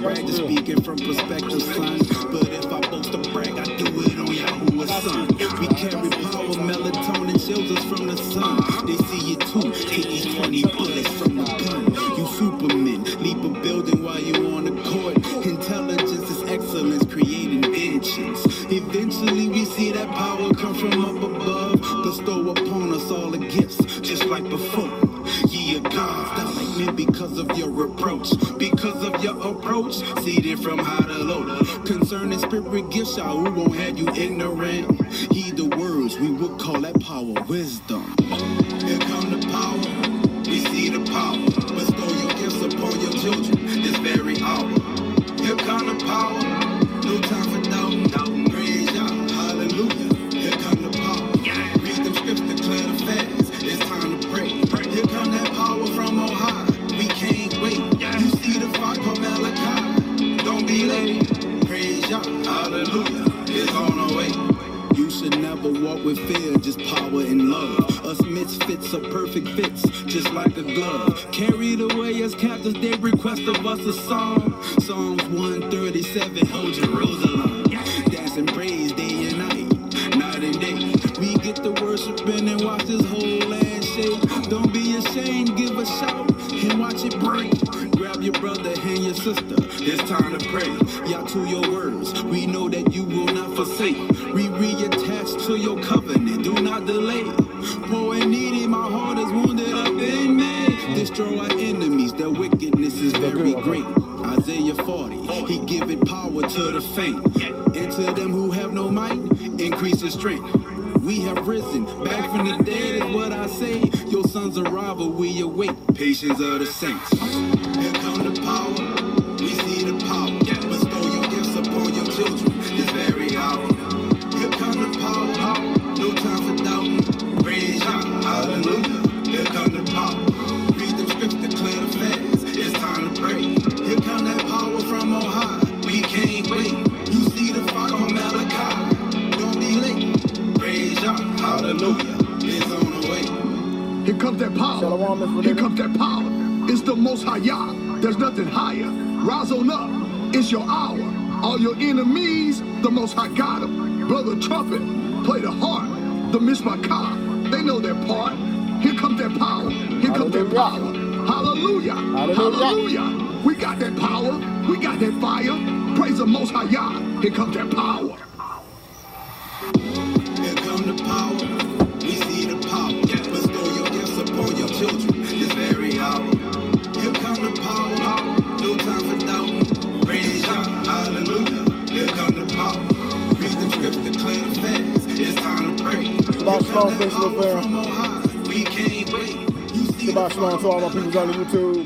brag, just speaking from perspective, son. But if I boast or brag, I do it on Yahoo or son. We carry power, melatonin shields us from the sun. They see it too, take these 20 bullets from the gun. You supermen, leap a building while you on the court. Intelligence is excellence, creating inventions. Eventually we see that power come from up above. Bestow upon us all the gifts, just like before. Ye are gods, not like men because of your approach. Because of your approach, seated from high to low. Concerning spirit gifts, y'all who won't have you ignorant. Heed the words, we would call that power wisdom. Here come the power, we see the power. Bestow your gifts upon your children this very hour. Here come the power, no time for doubt. Praise Yah, hallelujah. Here come the power, read them scripts, declare the fast. It's time to pray. Here come that power from on high. We can't wait. You see the fire from Malachi. Don't be late. Praise Yah, hallelujah. It's on our way. You should never walk with fear, just power and love. Us misfits are perfect fits, just like a glove. Carried away as captives, they request of us a song. Psalms 137, hold Jerusalem. Dance and praise day and night and day. We get to worshiping and watch this whole land shake. Don't be ashamed, give a shout and watch it break. Grab your brother and your sister, it's time to pray. Y'all to your words, we know that you will not forsake. We reattach to your covenant, do not delay. Poor and needy, my heart is wounded up in me. Destroy our enemies, their wickedness is very great. Isaiah 40, he giveth power to the faint. And to them who have no might, increase in strength. We have risen, back from the dead is what I say. Your sons arrival, we await, patience of the saints. Here come the power, we see the power. Bestow your gifts upon your children this very hour. Here come the power, no time for doubt. Praise Yah, hallelujah. Here come the power, read the scripts, declare the fast. It's time to pray. Here come that power from on high. We can't wait. You see the fire from Malachi. Don't be late. Praise Yah, hallelujah. It's on the way. Here comes that power. Here comes that power. It's the Most High Yah. There's nothing higher. Rise on up. It's your hour. All your enemies, the Most High got them. Brother trumpet, play the harp. The Mishmachah, they know their part. Here comes that power. Here comes that power. Hallelujah. Hallelujah. We got that power. We got that fire. Praise the Most High Yah. Here comes that power. Here come the power. We see the power. Bestow your gifts upon your children this very hour. Here come the power. No time for doubt. Praise Yah, hallelujah. Here come the power. Read the scripts, declare the fast. It's time to pray. Shabbat shalom, Facebook fam. We can't wait. Shabbat shalom to all my people on the YouTube.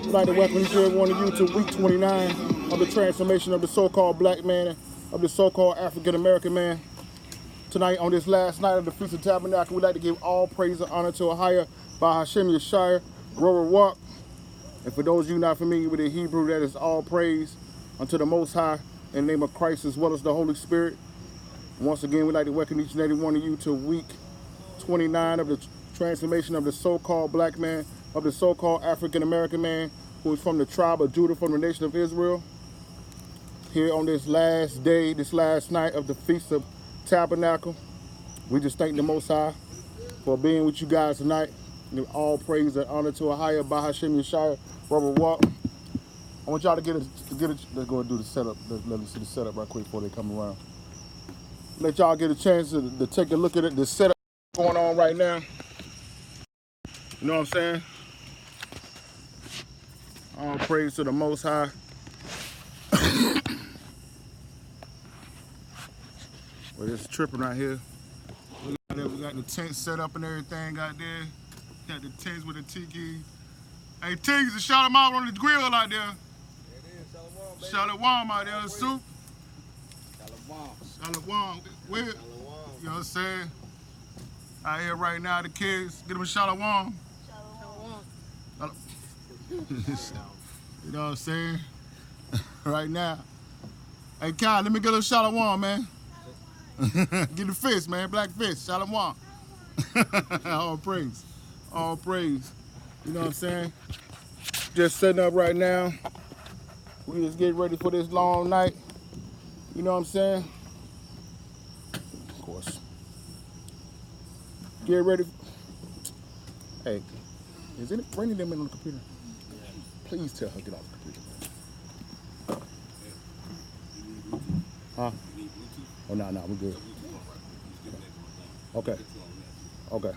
I'd like to welcome each and everyone to YouTube week 29 of the transformation of the so-called black man, of the so-called African-American man. Tonight, on this last night of the Feast of Tabernacle, we'd like to give all praise and honor to a higher by Hashem Yeshaya, Rower Walk. And for those of you not familiar with the Hebrew, that is all praise unto the Most High in the name of Christ as well as the Holy Spirit. And once again, we'd like to welcome each and every one of you to week 29 of the transformation of the so-called black man, of the so-called African-American man who is from the tribe of Judah, from the nation of Israel. Here on this last day, this last night of the Feast of Tabernacle, we just thank the Most High for being with you guys tonight. Give all praise and honor to a higher by Hashem Yeshaya, Robert Walk. I want y'all to get a, let's go and do the setup. Let me see the setup right quick before they come around. Let y'all get a chance to take a look at it, the setup going on right now. You know what I'm saying? All praise to the Most High. Well, it's tripping right here. We got the tent set up and everything out there. Got the tents with the tiki. Hey, Tiggs, shout them out on the grill out there. It is, Shalom out there, soup. Shalom. Where? You know what I'm saying? Out here right now, the kids, get them a shalom. You know what I'm saying? Right now. Hey, Kyle, let me get a shalom, man. Get the fist, man, black fist, shalom. All praise. All praise. You know what I'm saying? Just setting up right now. We just get ready for this long night. You know what I'm saying? Of course. Get ready. Hey, is it bringing them in on the computer? Please tell her to get off the computer. Huh? Oh, no, we're good. Okay. Okay.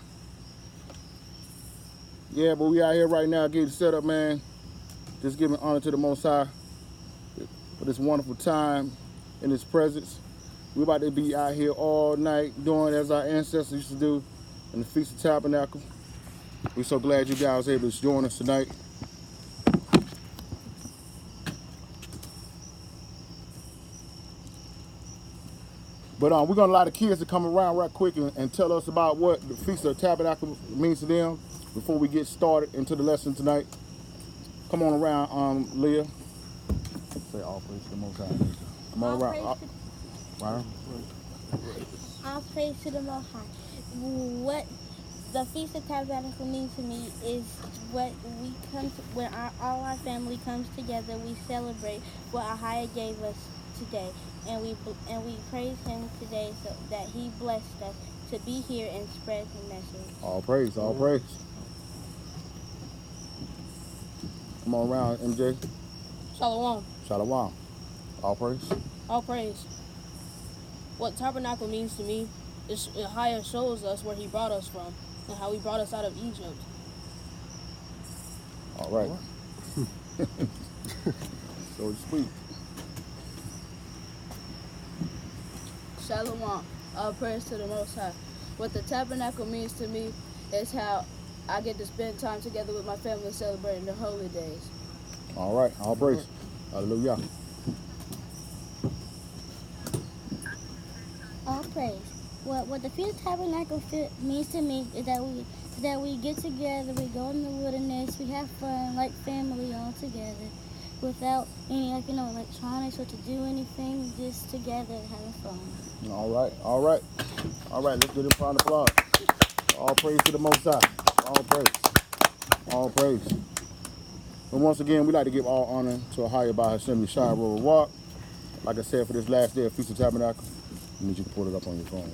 Yeah, but we out here right now getting set up, man. Just giving honor to the Most High for this wonderful time in His presence. We're about to be out here all night doing as our ancestors used to do in the Feast of Tabernacle. We're so glad you guys were able to join us tonight. But we're going to allow the kids to come around right quick and tell us about what the Feast of Tabernacle means to them before we get started into the lesson tonight. Come on around, Leah. Say all praise to the Most High. Come on around. All praise to the Most High. What the Feast of Tabernacle means to me is what we come to, when all our family comes together, we celebrate what Ahia gave us today, and we praise Him today so that He blessed us to be here and spread the message. All praise, all praise. Come on around, MJ. Shalom. Shalom. All praise. All praise. What tabernacle means to me is Ahia shows us where He brought us from and how He brought us out of Egypt. All right. So sweet. Shalom. All praise to the Most High. What the tabernacle means to me is how I get to spend time together with my family celebrating the holy days. All right. All praise. Hallelujah. All praise. What the Feast of Tabernacle means to me is that we get together, we go in the wilderness, we have fun like family all together, without any electronics or to do anything, just together having fun. All right. All right. All right. Let's get a round of applause. All praise to the Most High. All praise. All praise. And once again, we like to give all honor to Ahia by Hashem Yeshua Walk. Like I said, for this last day of Feast of Tabernacle, I need you to pull it up on your phone.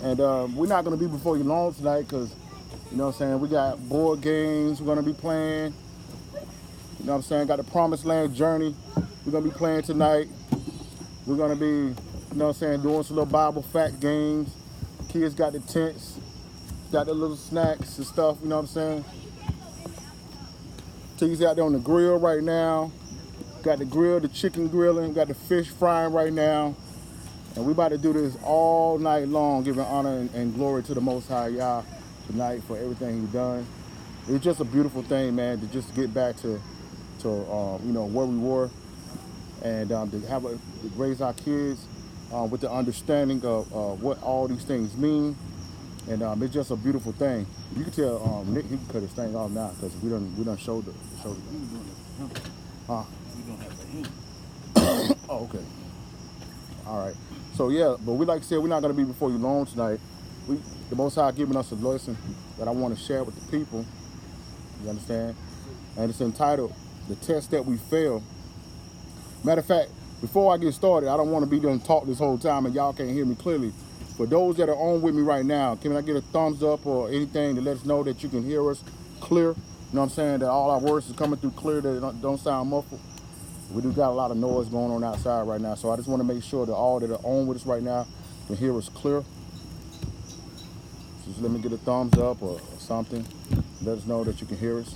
And we're not going to be before you long tonight because, you know what I'm saying, we got board games we're going to be playing. You know what I'm saying, got the Promised Land Journey we're going to be playing tonight. We're going to be, you know what I'm saying, doing some little Bible fact games. Kids got the tents, got the little snacks and stuff, you know what I'm saying. T's out there on the grill right now. Got the grill, the chicken grilling, got the fish frying right now. And we about to do this all night long, giving honor and glory to the Most High Yah tonight for everything He's done. It's just a beautiful thing, man, to just get back to you know, where we were, and to raise our kids with the understanding of what all these things mean. And it's just a beautiful thing. You can tell Nick, he can cut his thing off now because we done showed the. Huh? Oh, okay. All right. So yeah, but we like I said, we're not gonna be before you long tonight. The Most High giving us a lesson that I want to share with the people. You understand? And it's entitled "The Test That We Fail." Matter of fact, before I get started, I don't want to be done talk this whole time and y'all can't hear me clearly. For those that are on with me right now, can I get a thumbs up or anything to let us know that you can hear us clear? You know what I'm saying? That all our words is coming through clear, that it don't sound muffled. We do got a lot of noise going on outside right now, so I just want to make sure that all that are on with us right now can hear us clear. So just let me get a thumbs up or something. Let us know that you can hear us.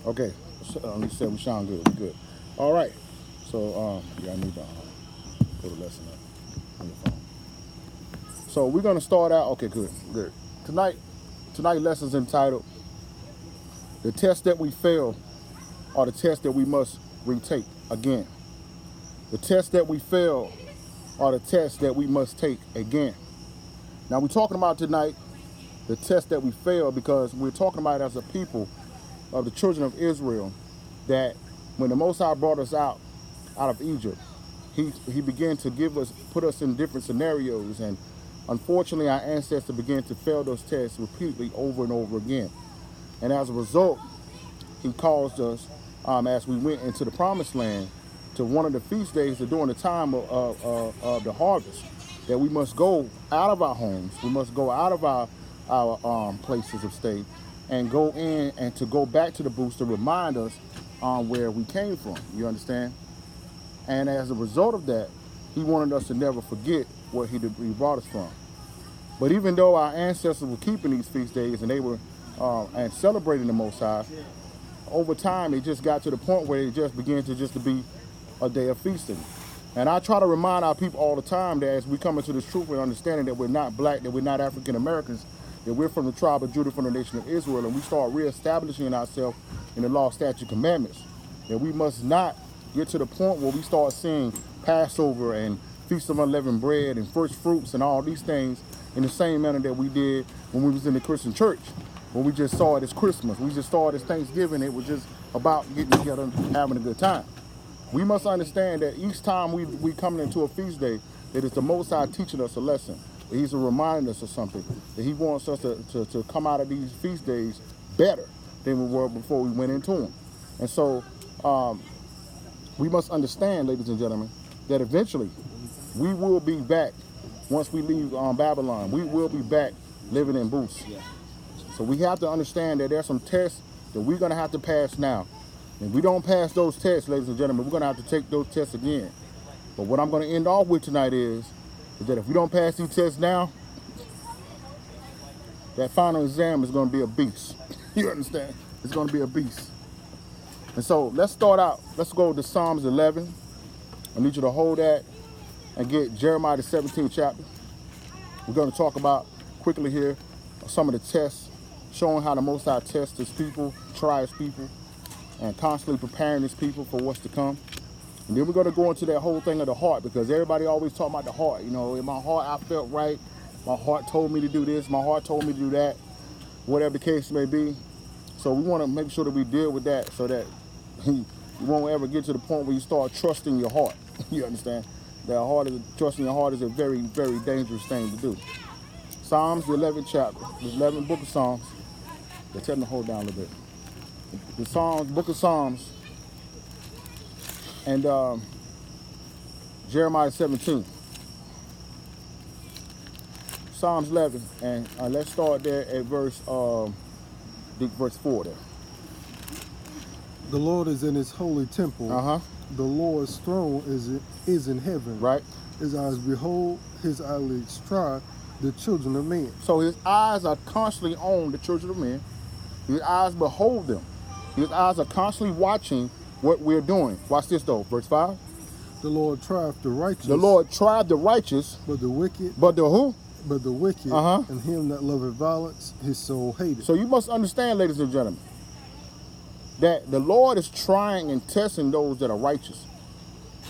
Okay, so, you said we sound good. We good. All right. So yeah, I need to put a lesson up on your phone. So we're gonna start out. Okay, good. Tonight's lesson's entitled The tests that we fail are the tests that we must retake again. The tests that we fail are the tests that we must take again. Now we're talking about tonight the tests that we fail because we're talking about as a people of the children of Israel, that when the Most High brought us out of Egypt, he began to put us in different scenarios, and unfortunately our ancestors began to fail those tests repeatedly over and over again. And as a result, he caused us, as we went into the promised land, to one of the feast days during the time of the harvest, that we must go out of our homes, we must go out of our places of stay, and go in and to go back to the booths to remind us where we came from. You understand? And as a result of that, he wanted us to never forget where he brought us from. But even though our ancestors were keeping these feast days and they were and celebrating the Most High, over time it just got to the point where it just began to be a day of feasting. And I try to remind our people all the time that as we come into this truth and understanding that we're not black, that we're not African Americans, that we're from the tribe of Judah, from the nation of Israel, and we start reestablishing ourselves in the law, statute, commandments, that we must not get to the point where we start seeing Passover and Feast of Unleavened Bread and first fruits and all these things in the same manner that we did when we was in the Christian church, when we just saw it as Christmas, we just saw it as Thanksgiving. It was just about getting together and having a good time. We must understand that each time we come into a feast day, that it's the Most High teaching us a lesson, that he's reminding us of something, that he wants us to come out of these feast days better than we were before we went into them. And so we must understand, ladies and gentlemen, that eventually we will be back once we leave Babylon. We will be back living in booths. So we have to understand that there's some tests that we're going to have to pass now. If we don't pass those tests, ladies and gentlemen, we're going to have to take those tests again. But what I'm going to end off with tonight is that if we don't pass these tests now, that final exam is going to be a beast. You understand? It's going to be a beast. And so let's start out. Let's go to Psalms 11. I need you to hold that and get Jeremiah the 17th chapter. We're going to talk about quickly here some of the tests, showing how the Most High tests his people, tries people, and constantly preparing his people for what's to come. And then we're going to go into that whole thing of the heart, because everybody always talk about the heart. You know, in my heart I felt right. My heart told me to do this. My heart told me to do that. Whatever the case may be. So we want to make sure that we deal with that so that you won't ever get to the point where you start trusting your heart. You understand? Trusting your heart is a very, very dangerous thing to do. Psalms, the 11th chapter, the 11th book of Psalms. They tell me to hold down a little bit. The Psalms, book of Psalms, and Jeremiah 17. Psalms 11, and let's start there at verse 4 there. The Lord is in his holy temple. The Lord's throne is in heaven. Right. His eyes behold, his eyelids try the children of men. So his eyes are constantly on the children of men. His eyes behold them. His eyes are constantly watching what we're doing. Watch this though, verse 5. The Lord tried the righteous. The Lord tried the righteous. But the wicked. But the who? But the wicked, and him that loveth violence, his soul hated. So you must understand, ladies and gentlemen, that the Lord is trying and testing those that are righteous.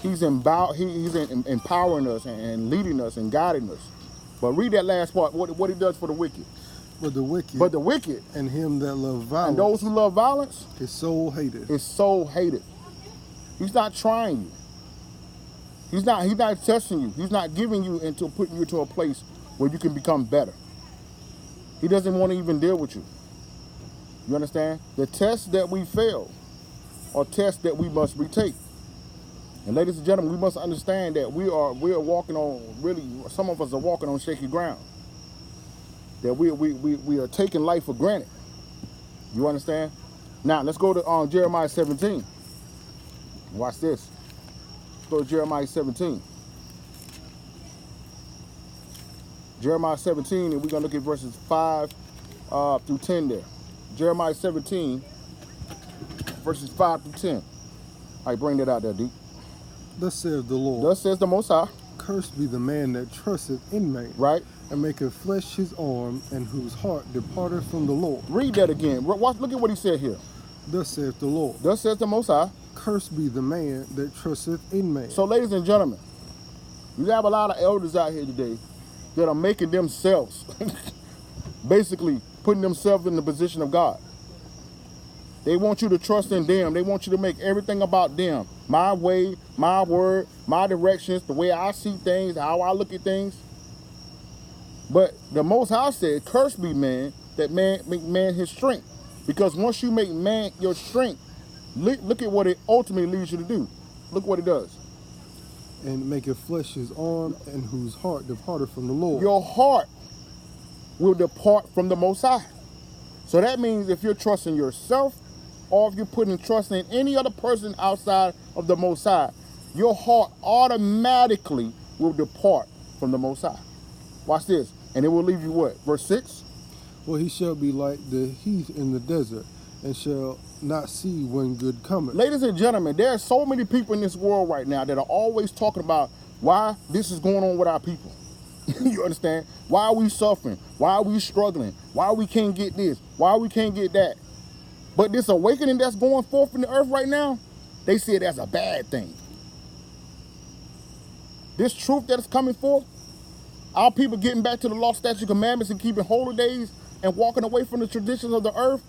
He's empowering us and leading us and guiding us. But read that last part, what he does for the wicked. But the wicked. But the wicked. And him that love violence. And those who love violence. His soul hated. His soul hated. He's not trying you. He's not testing you. He's not giving you into putting you into a place where you can become better. He doesn't want to even deal with you. You understand? The tests that we fail are tests that we must retake. And ladies and gentlemen, we must understand that we are walking on, really, some of us are walking on shaky ground. That we are taking life for granted. You understand? Now, let's go to Jeremiah 17. Watch this. Let's go to Jeremiah 17. Jeremiah 17, and we're going to look at verses 5 through 10 there. Jeremiah 17, verses 5 through 10. All right, bring that out there, Deep. Thus says the Lord. Thus says the Most High. Cursed be the man that trusteth in man, right? And maketh flesh his arm, and whose heart departeth from the Lord. Read that again. Watch, look at what he said here. Thus saith the Lord. Thus saith the Most High. Cursed be the man that trusteth in man. So, ladies and gentlemen, you have a lot of elders out here today that are making themselves, basically putting themselves in the position of God. They want you to trust in them. They want you to make everything about them. My way, my word, my directions, the way I see things, how I look at things. But the Most High said, cursed be man, that man make man his strength. Because once you make man your strength, look at what it ultimately leads you to do. Look what it does. And maketh flesh his arm, and whose heart departed from the Lord. Your heart will depart from the Most High. So that means if you're trusting yourself, or if you're putting trust in any other person outside of the Most High, your heart automatically will depart from the Most High. Watch this. And it will leave you what? Verse 6? Well, he shall be like the heath in the desert, and shall not see when good cometh. Ladies and gentlemen, there are so many people in this world right now that are always talking about why this is going on with our people. You understand? Why are we suffering? Why are we struggling? Why we can't get this? Why we can't get that? But this awakening that's going forth in the earth right now, they see it as a bad thing. This truth that is coming forth, our people getting back to the law, statute, commandments, and keeping holy days and walking away from the traditions of the earth,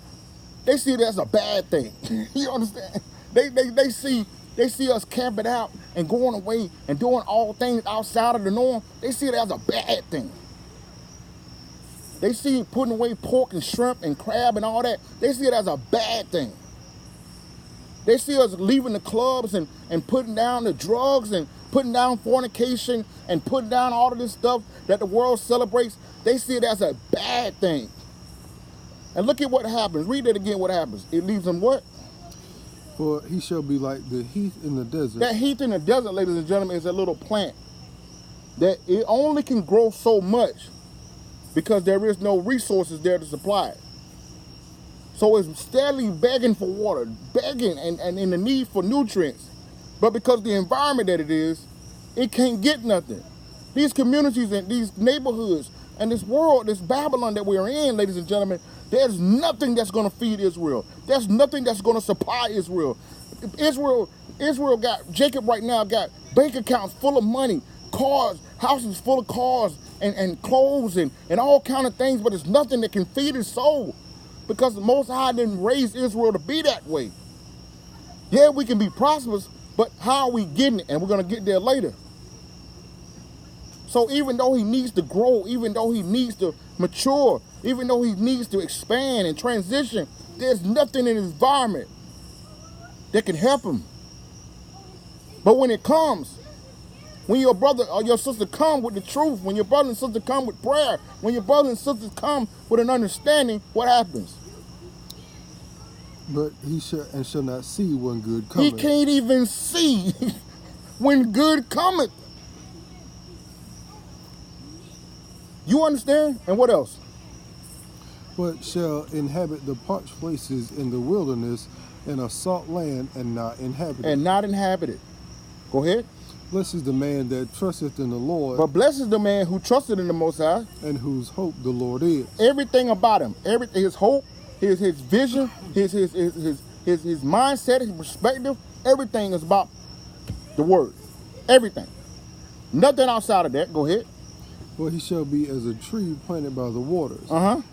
they see it as a bad thing. You understand? They see us camping out and going away and doing all things outside of the norm. They see it as a bad thing. They see putting away pork and shrimp and crab and all that. They see it as a bad thing. They see us leaving the clubs and putting down the drugs and putting down fornication and putting down all of this stuff that the world celebrates. They see it as a bad thing. And look at what happens. Read it again, what happens. It leaves them what? For he shall be like the heath in the desert. That heath in the desert, ladies and gentlemen, is a little plant that it only can grow so much because there is no resources there to supply it. So it's steadily begging for water, begging and in the need for nutrients. But because the environment that it is, it can't get nothing. These communities and these neighborhoods and this world, this Babylon that we are in, ladies and gentlemen, there's nothing that's going to feed Israel. There's nothing that's going to supply Israel. Israel got, Jacob right now got bank accounts full of money, cars, houses full of cars and clothes and all kind of things, but it's nothing that can feed his soul because the Most High didn't raise Israel to be that way. Yeah, we can be prosperous, but how are we getting it? And we're going to get there later. So even though he needs to grow, even though he needs to mature, even though he needs to expand and transition, there's nothing in his environment that can help him. But when it comes, when your brother or your sister come with the truth, when your brother and sister come with prayer, when your brother and sisters come with an understanding, what happens? But he shall not see when good cometh. He can't even see when good cometh. You understand? And what else? But shall inhabit the parched places in the wilderness, in a salt land, and not inhabited. And not inhabited. Go ahead. Blessed is the man that trusteth in the Lord. But blessed is the man who trusted in the Most High. And whose hope the Lord is. Everything about him, his hope, his vision, his mindset, his perspective, everything is about the word. Everything. Nothing outside of that. Go ahead. For he shall be as a tree planted by the waters,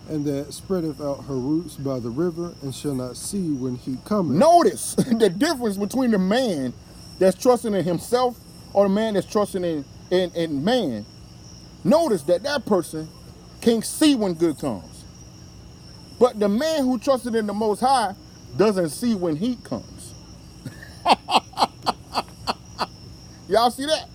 and that spreadeth out her roots by the river, and shall not see when heat cometh. Notice the difference between the man that's trusting in himself or the man that's trusting in man. Notice that person can't see when good comes. But the man who trusted in the Most High doesn't see when heat comes. Y'all see that?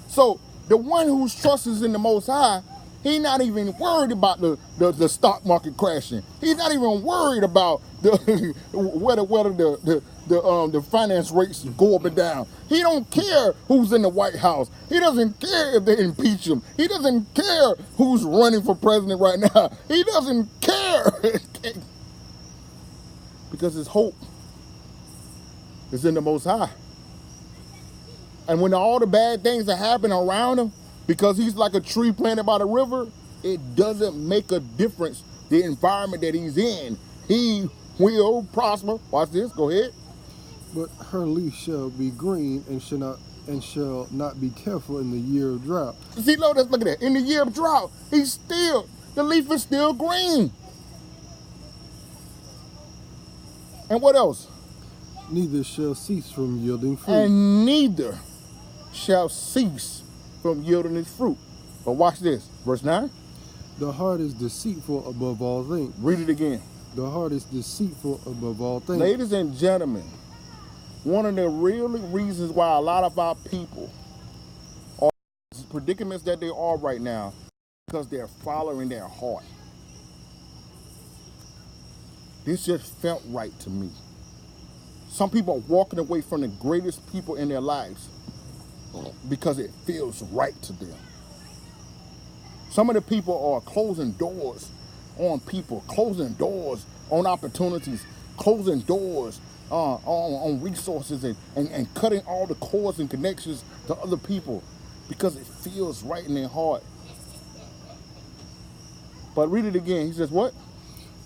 So the one whose trust is in the Most High, he's not even worried about the stock market crashing. He's not even worried about whether the finance rates go up and down. He don't care who's in the White House. He doesn't care if they impeach him. He doesn't care who's running for president right now. He doesn't care because his hope is in the Most High. And when all the bad things that happen around him, because he's like a tree planted by the river, it doesn't make a difference the environment that he's in. He will prosper. Watch this, go ahead. But her leaf shall be green and shall not be careful in the year of drought. See, look at that. In the year of drought, the leaf is still green. And what else? Neither shall cease from yielding fruit. And neither shall cease from yielding its fruit. But watch this, verse 9. The heart is deceitful above all things. Read it again. The heart is deceitful above all things. Ladies and gentlemen, one of the real reasons why a lot of our people are in predicaments that they are right now, because they're following their heart. This just felt right to me. Some people are walking away from the greatest people in their lives because it feels right to them. Some of the people are closing doors on people, closing doors on opportunities, closing doors on resources and cutting all the cords and connections to other people because it feels right in their heart. But read it again. He says what?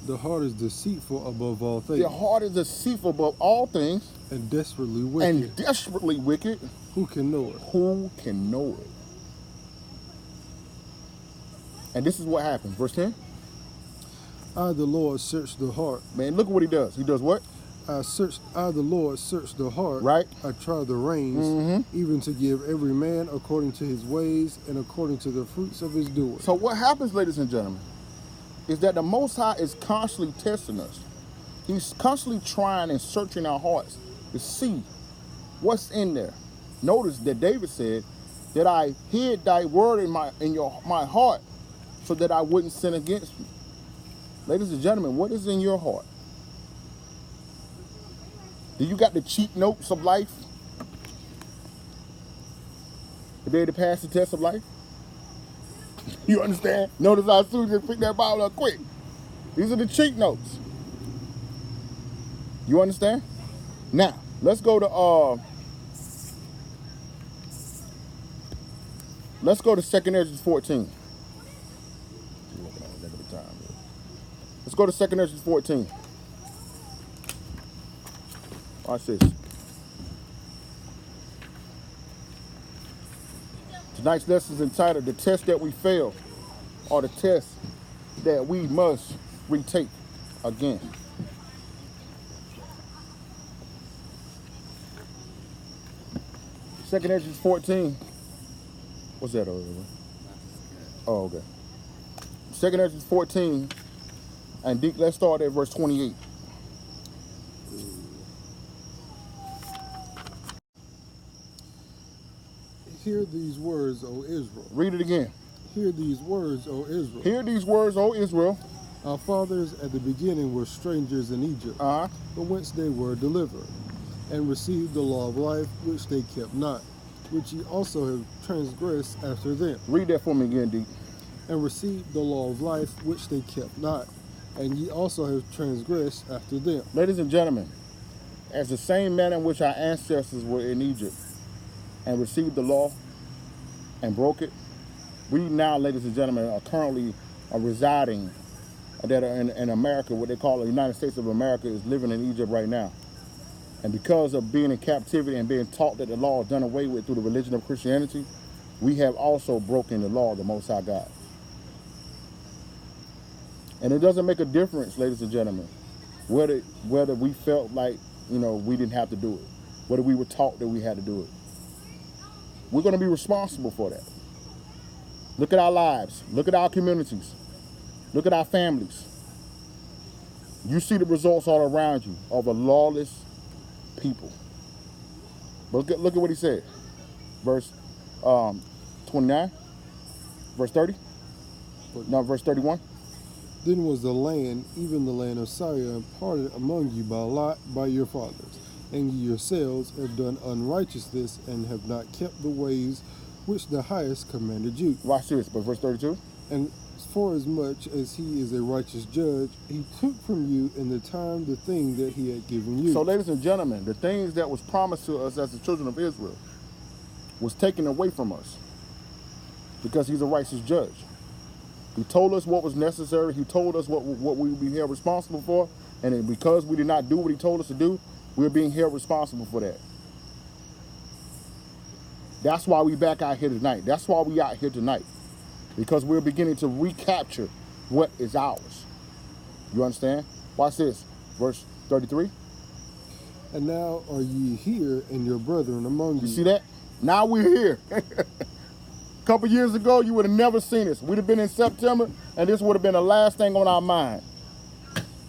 The heart is deceitful above all things. The heart is deceitful above all things. And desperately wicked. And desperately wicked. Who can know it? Who can know it? And this is what happens. Verse 10. I, the Lord, search the heart. Man, look at what he does. He does what? I, the Lord, search the heart. Right. I try the reins, even to give every man according to his ways and according to the fruits of his doing. So what happens, ladies and gentlemen, is that the Most High is constantly testing us. He's constantly trying and searching our hearts to see what's in there. Notice that David said that I hid thy word in my heart so that I wouldn't sin against you. Ladies and gentlemen, what is in your heart? Do you got the cheat notes of life? To be able to pass the test of life? You understand? Notice how Sue just picked that Bible up quick. These are the cheat notes. You understand? Now, let's go to 2nd Ezra 14. Let's go to 2nd Ezra 14. Watch this. Tonight's lesson is entitled The Test That We Fail, or the test that we must retake again. Second Ezra 14. What's that over there? Oh, okay. 2nd Ezra 14, and let's start at verse 28. Hear these words, O Israel. Read it again. Hear these words, O Israel. Hear these words, O Israel. Our fathers at the beginning were strangers in Egypt, but whence they were delivered, and received the law of life, which they kept not, which ye also have transgressed after them. Read that for me again, D. And received the law of life, which they kept not, and ye also have transgressed after them. Ladies and gentlemen, as the same manner in which our ancestors were in Egypt and received the law and broke it, we now, ladies and gentlemen, are currently residing that are in America, what they call the United States of America, is living in Egypt right now. And because of being in captivity and being taught that the law is done away with through the religion of Christianity, we have also broken the law of the Most High God. And it doesn't make a difference, ladies and gentlemen, whether we felt like, we didn't have to do it, whether we were taught that we had to do it. We're going to be responsible for that. Look at our lives. Look at our communities. Look at our families. You see the results all around you of a lawless people. But look at what he said. Verse 29. Verse 30. No, verse 31. Then was the land, even the land of Syria, parted among you by lot by your fathers. And ye yourselves have done unrighteousness and have not kept the ways which the highest commanded you. Watch this, but verse 32. And for as much as he is a righteous judge, he took from you in the time the thing that he had given you. So, ladies and gentlemen, the things that was promised to us as the children of Israel, was taken away from us because he's a righteous judge. He told us what was necessary. He told us what we would be held responsible for. And then because we did not do what he told us to do, we're being held responsible for that. That's why we back out here tonight. That's why we out here tonight. Because we're beginning to recapture what is ours. You understand? Watch this. Verse 33. And now are ye here, and your brethren among you. You see that? Now we're here. A couple years ago, you would have never seen us. We'd have been in September, and this would have been the last thing on our mind,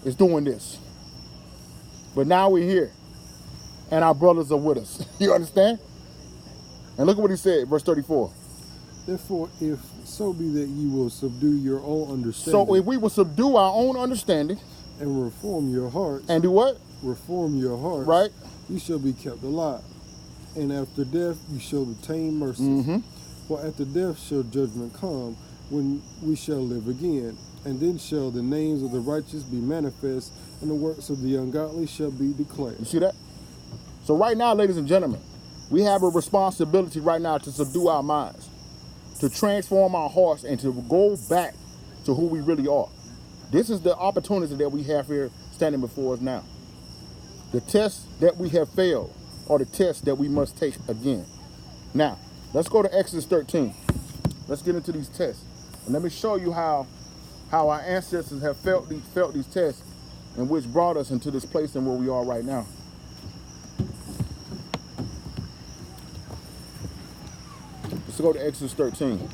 is doing this. But now we're here, and our brothers are with us. You understand? And look at what he said, verse 34. Therefore, if so be that ye will subdue your own understanding. So if we will subdue our own understanding. And reform your hearts. And do what? Reform your hearts. Right. You shall be kept alive. And after death you shall obtain mercy. For after death shall judgment come, when we shall live again. And then shall the names of the righteous be manifest, and the works of the ungodly shall be declared. You see that? So right now, ladies and gentlemen, we have a responsibility right now to subdue our minds, to transform our hearts, and to go back to who we really are. This is the opportunity that we have here standing before us now. The tests that we have failed are the tests that we must take again. Now, let's go to Exodus 13. Let's get into these tests. And let me show you how our ancestors have felt these tests, and which brought us into this place and where we are right now. Let's go to Exodus 13.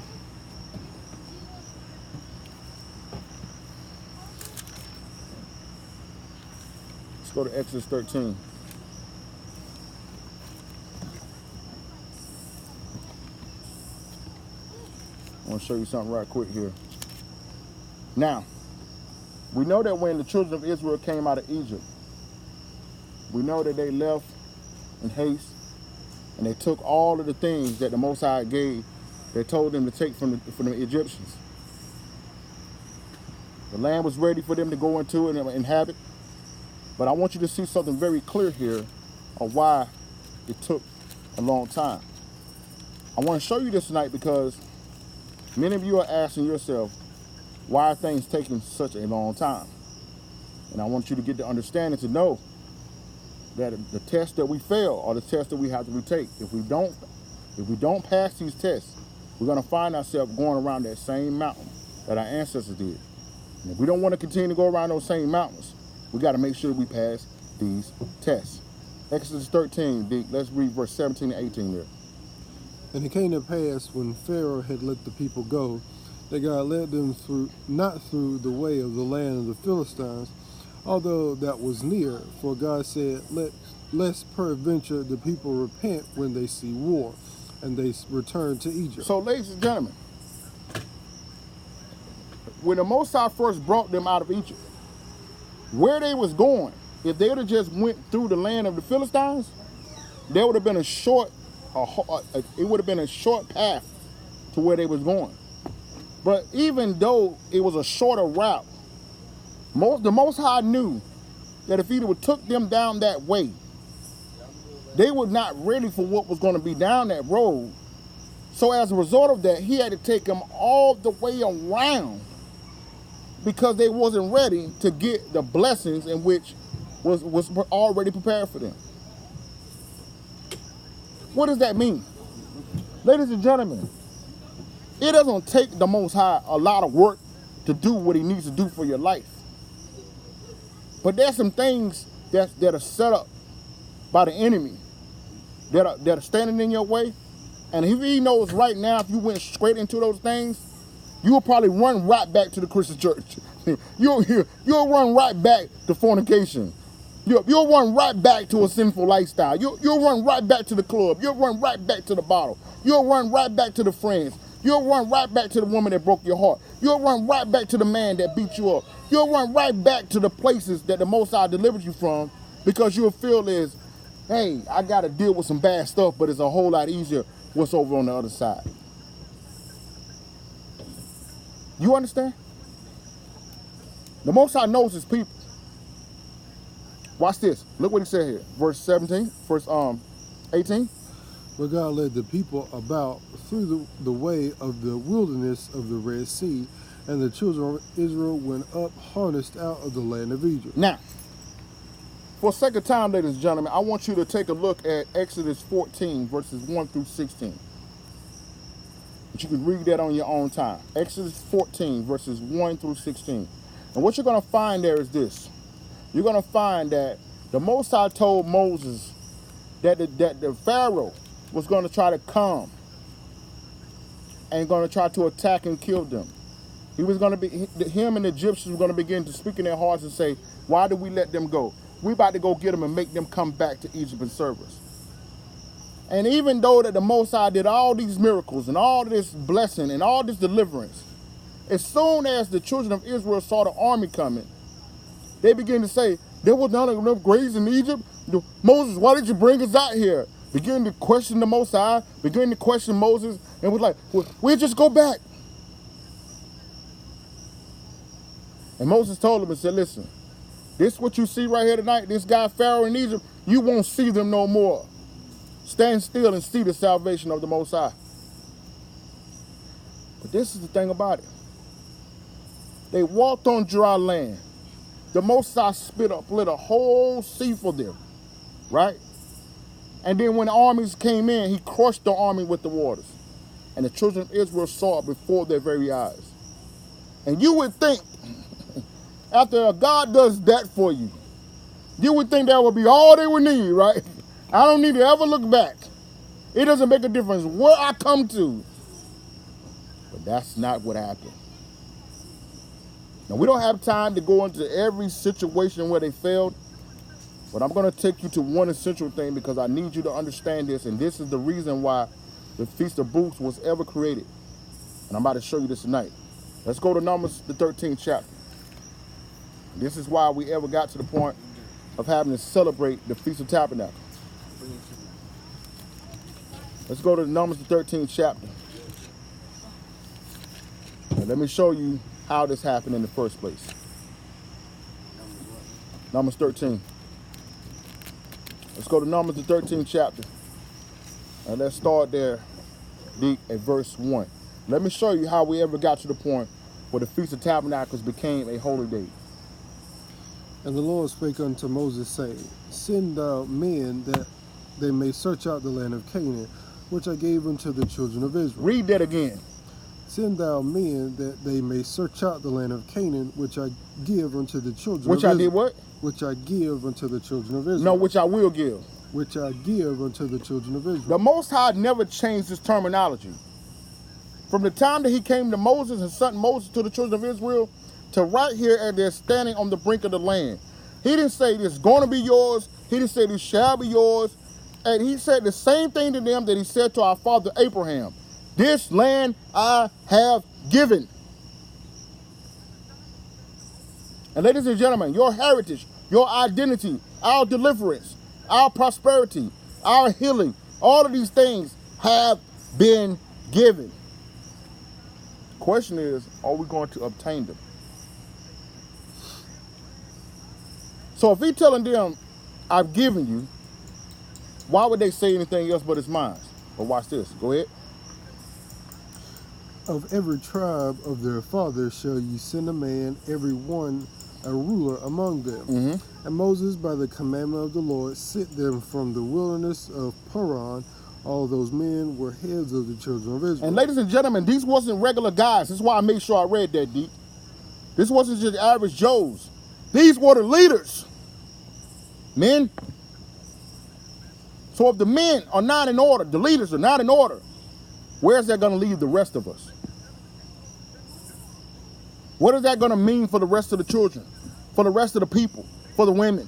Let's go to Exodus 13. I want to show you something right quick here. Now, we know that when the children of Israel came out of Egypt, we know that they left in haste, and they took all of the things that the Most High gave, they told them to take from the Egyptians. The land was ready for them to go into and inhabit. But I want you to see something very clear here of why it took a long time. I want to show you this tonight because many of you are asking yourself, why are things taking such a long time? And I want you to get the understanding to know that the tests that we fail are the tests that we have to retake. If we don't pass these tests, we're going to find ourselves going around that same mountain that our ancestors did. And if we don't want to continue to go around those same mountains, we got to make sure we pass these tests. Exodus 13, let's read verse 17 and 18 there. And it came to pass when Pharaoh had let the people go, that God led them not through the way of the land of the Philistines, although that was near. For God said, lest peradventure the people repent when they see war, and they return to Egypt. So, ladies and gentlemen, when the Most High first brought them out of Egypt, where they was going, if they would have just went through the land of the Philistines, there would have been it would have been a short path to where they was going. But even though it was a shorter route, the Most High knew that if he would took them down that way, they were not ready for what was going to be down that road. So as a result of that, he had to take them all the way around because they wasn't ready to get the blessings in which was already prepared for them. What does that mean? Ladies and gentlemen, it doesn't take the Most High a lot of work to do what he needs to do for your life. But there's some things that are set up by the enemy that are standing in your way. And if he knows right now, if you went straight into those things, you will probably run right back to the Christian church. You'll run right back to fornication. You'll run right back to a sinful lifestyle. You'll run right back to the club. You'll run right back to the bottle. You'll run right back to the friends. You'll run right back to the woman that broke your heart. You'll run right back to the man that beat you up. You'll run right back to the places that the Most High delivered you from because you'll feel is, hey, I got to deal with some bad stuff, but it's a whole lot easier what's over on the other side. You understand? The Most High knows his people. Watch this. Look what he said here. Verse 17, verse 18. where God led the people about through the way of the wilderness of the Red Sea, and the children of Israel went up harnessed out of the land of Egypt. Now, for a second time, ladies and gentlemen, I want you to take a look at Exodus 14, verses 1 through 16. But you can read that on your own time. Exodus 14, verses 1 through 16. And what you're going to find there is this. You're going to find that the Most High told Moses that the Pharaoh was going to try to come and going to try to attack and kill them. He was going to be, him and the Egyptians were going to begin to speak in their hearts and say, why did we let them go? We about to go get them and make them come back to Egypt and serve us. And even though that the Most High did all these miracles and all this blessing and all this deliverance, as soon as the children of Israel saw the army coming, they began to say, there was not enough graves in Egypt. Moses, why did you bring us out here? Begin to question the Most High, begin to question Moses, and was like, we'll just go back. And Moses told them and said, listen, this what you see right here tonight, this guy Pharaoh in Egypt, you won't see them no more. Stand still and see the salvation of the Most High. But this is the thing about it. They walked on dry land. The Most High split a whole sea for them, right? And then when the armies came in, he crushed the army with the waters. And the children of Israel saw it before their very eyes. And you would think, after God does that for you, you would think that would be all they would need, right? I don't need to ever look back. It doesn't make a difference where I come to. But that's not what happened. Now, we don't have time to go into every situation where they failed, but I'm going to take you to one essential thing because I need you to understand this, and this is the reason why the Feast of Booths was ever created. And I'm about to show you this tonight. Let's go to Numbers, the 13th chapter. This is why we ever got to the point of having to celebrate the Feast of Tabernacles. Let's go to Numbers, the 13th chapter. And let me show you how this happened in the first place. Numbers 13. Let's go to Numbers, the 13th chapter. And let's start there at verse 1. Let me show you how we ever got to the point where the Feast of Tabernacles became a holy day. And the Lord spake unto Moses, saying, Send thou men that they may search out the land of Canaan, which I gave unto the children of Israel. Read that again. Send thou men that they may search out the land of Canaan, which I give unto the children Which of I Israel. did what? Which I give unto the children of Israel. No, which I will give. Which I give unto the children of Israel. The Most High never changed his terminology. From the time that he came to Moses and sent Moses to the children of Israel, to right here as they're standing on the brink of the land. He didn't say this is going to be yours. He didn't say this shall be yours. And he said the same thing to them that he said to our father Abraham. This land I have given. And ladies and gentlemen, your heritage, your identity, our deliverance, our prosperity, our healing, all of these things have been given. The question is, are we going to obtain them? So if he's telling them, I've given you, why would they say anything else but it's mine? But watch this. Go ahead. Of every tribe of their fathers shall ye send a man, every one a ruler among them. Mm-hmm. And Moses, by the commandment of the Lord, sent them from the wilderness of Paran. All those men were heads of the children of Israel. And ladies and gentlemen, these wasn't regular guys. That's why I made sure I read that deep. This wasn't just average Joes. These were the leaders. Men. So if the men are not in order, the leaders are not in order, where's that going to leave the rest of us? What is that going to mean for the rest of the children, for the rest of the people, for the women?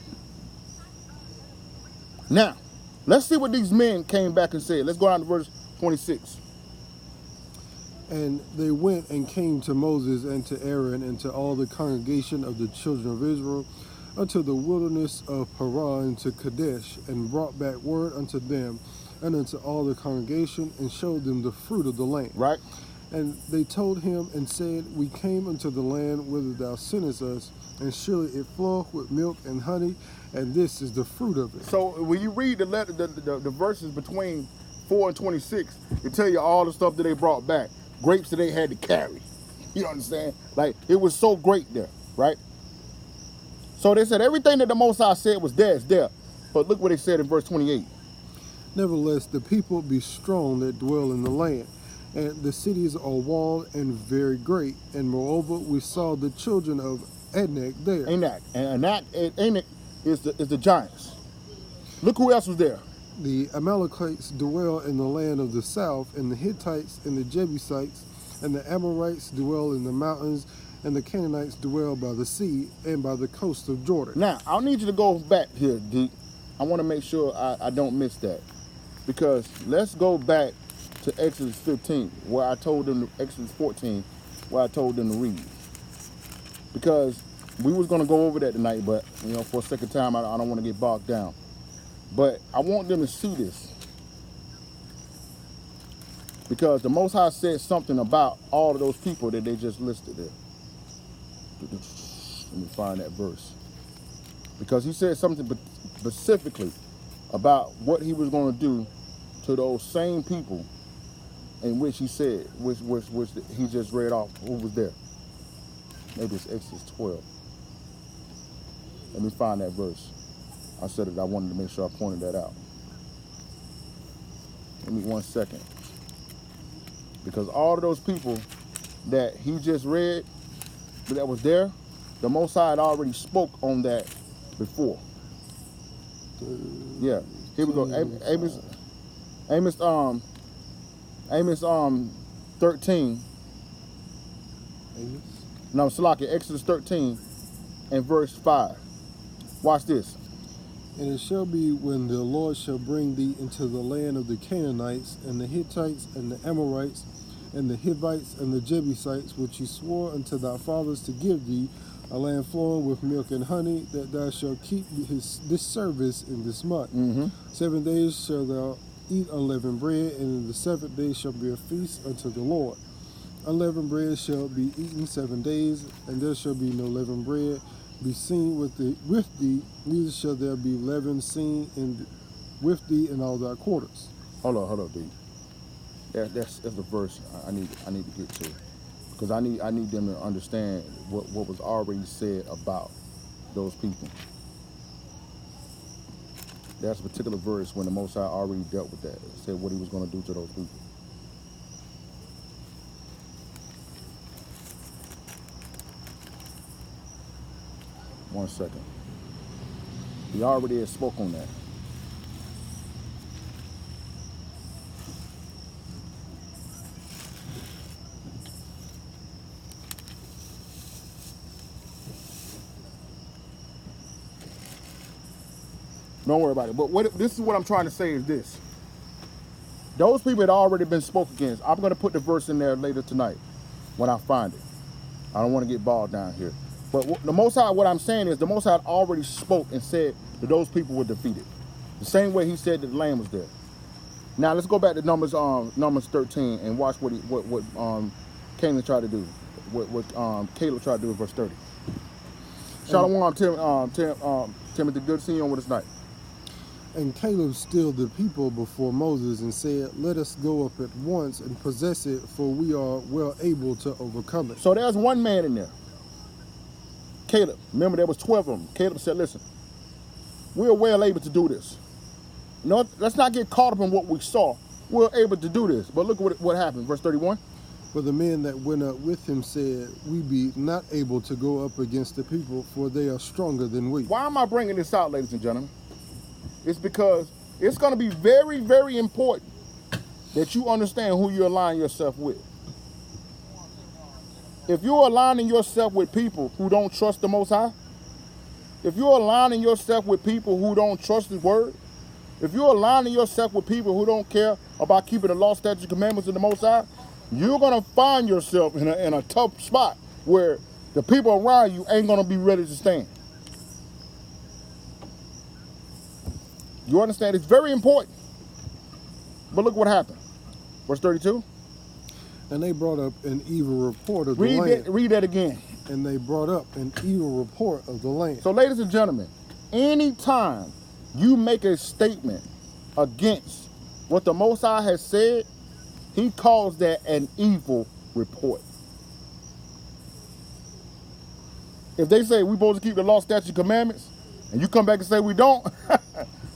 Now, let's see what these men came back and said. Let's go down to verse 26. And they went and came to Moses and to Aaron and to all the congregation of the children of Israel unto the wilderness of Paran to Kadesh, and brought back word unto them and unto all the congregation, and showed them the fruit of the land. Right. And they told him and said, We came unto the land whither thou sentest us, and surely it floweth with milk and honey, and this is the fruit of it. So when you read the letter, the verses between 4 and 26, it tell you all the stuff that they brought back. Grapes that they had to carry. You understand? Like, it was so great there, right? So they said everything that the Most High said was there is there. But look what they said in verse 28. Nevertheless, the people be strong that dwell in the land, and the cities are walled and very great. And moreover, we saw the children of Anak there. Anak. And Anak is the giants. Look who else was there. The Amalekites dwell in the land of the south, and the Hittites and the Jebusites, and the Amorites dwell in the mountains, and the Canaanites dwell by the sea and by the coast of Jordan. Now, I need you to go back here, Deep. I want to make sure I don't miss that. Because let's go back to Exodus 15, where I told them, Exodus 14, where I told them to read. Because we was going to go over that tonight, but, you know, for a second time, I don't want to get bogged down. But I want them to see this. Because the Most High said something about all of those people that they just listed there. Let me find that verse. Because he said something specifically about what he was going to do to those same people in which he said, which he just read off, who was there. Maybe it's Exodus 12. Let me find that verse. I said it, I wanted to make sure I pointed that out. Give me 1 second. Because all of those people that he just read, that was there, the Most High had already spoke on that before. Yeah, here we go. Amos 13. No, Salakia, Exodus 13 and verse 5. Watch this. And it shall be when the Lord shall bring thee into the land of the Canaanites, and the Hittites, and the Amorites, and the Hivites, and the Jebusites, which he swore unto thy fathers to give thee, a land flowing with milk and honey, that thou shalt keep this service in this month. 7 days shalt thou eat unleavened bread, and in the 7th day shall be a feast unto the Lord. Unleavened bread shall be eaten 7 days, and there shall be no leavened bread be seen with thee, neither shall there be leaven seen with thee in all thy quarters. Hold on, D. That's the verse I need to get to, because I need them to understand what was already said about those people. That's a particular verse when the Most High already dealt with that, said what he was going to do to those people. One second. He already had spoke on that. Don't worry about it. But this is what I'm trying to say is this. Those people had already been spoke against. I'm going to put the verse in there later tonight when I find it. I don't want to get bogged down here. But the Most High, what I'm saying is the Most High already spoke and said that those people were defeated. The same way he said that the land was there. Now let's go back to Numbers 13 and watch what Caleb tried to do. What Caleb tried to do in verse 30. Shalom, Timothy, good to see you on with us tonight. And Caleb stilled the people before Moses and said, let us go up at once and possess it, for we are well able to overcome it. So there's one man in there. Caleb. Remember, there was 12 of them. Caleb said, listen, we're well able to do this. No, let's not get caught up in what we saw. We're able to do this. But look at what happened. Verse 31. For the men that went up with him said, we be not able to go up against the people, for they are stronger than we. Why am I bringing this out, ladies and gentlemen? It's because it's going to be very, very important that you understand who you align yourself with. If you're aligning yourself with people who don't trust the Most High, if you're aligning yourself with people who don't trust His word, if you're aligning yourself with people who don't care about keeping the law, statutes, and commandments of the Most High, you're going to find yourself in a tough spot where the people around you ain't going to be ready to stand. You understand? It's very important. But look what happened. Verse 32. And they brought up an evil report of the land. Read that again. And they brought up an evil report of the land. So, ladies and gentlemen, anytime you make a statement against what the Most High has said, he calls that an evil report. If they say we're supposed to keep the law, statutes, and commandments, and you come back and say we don't,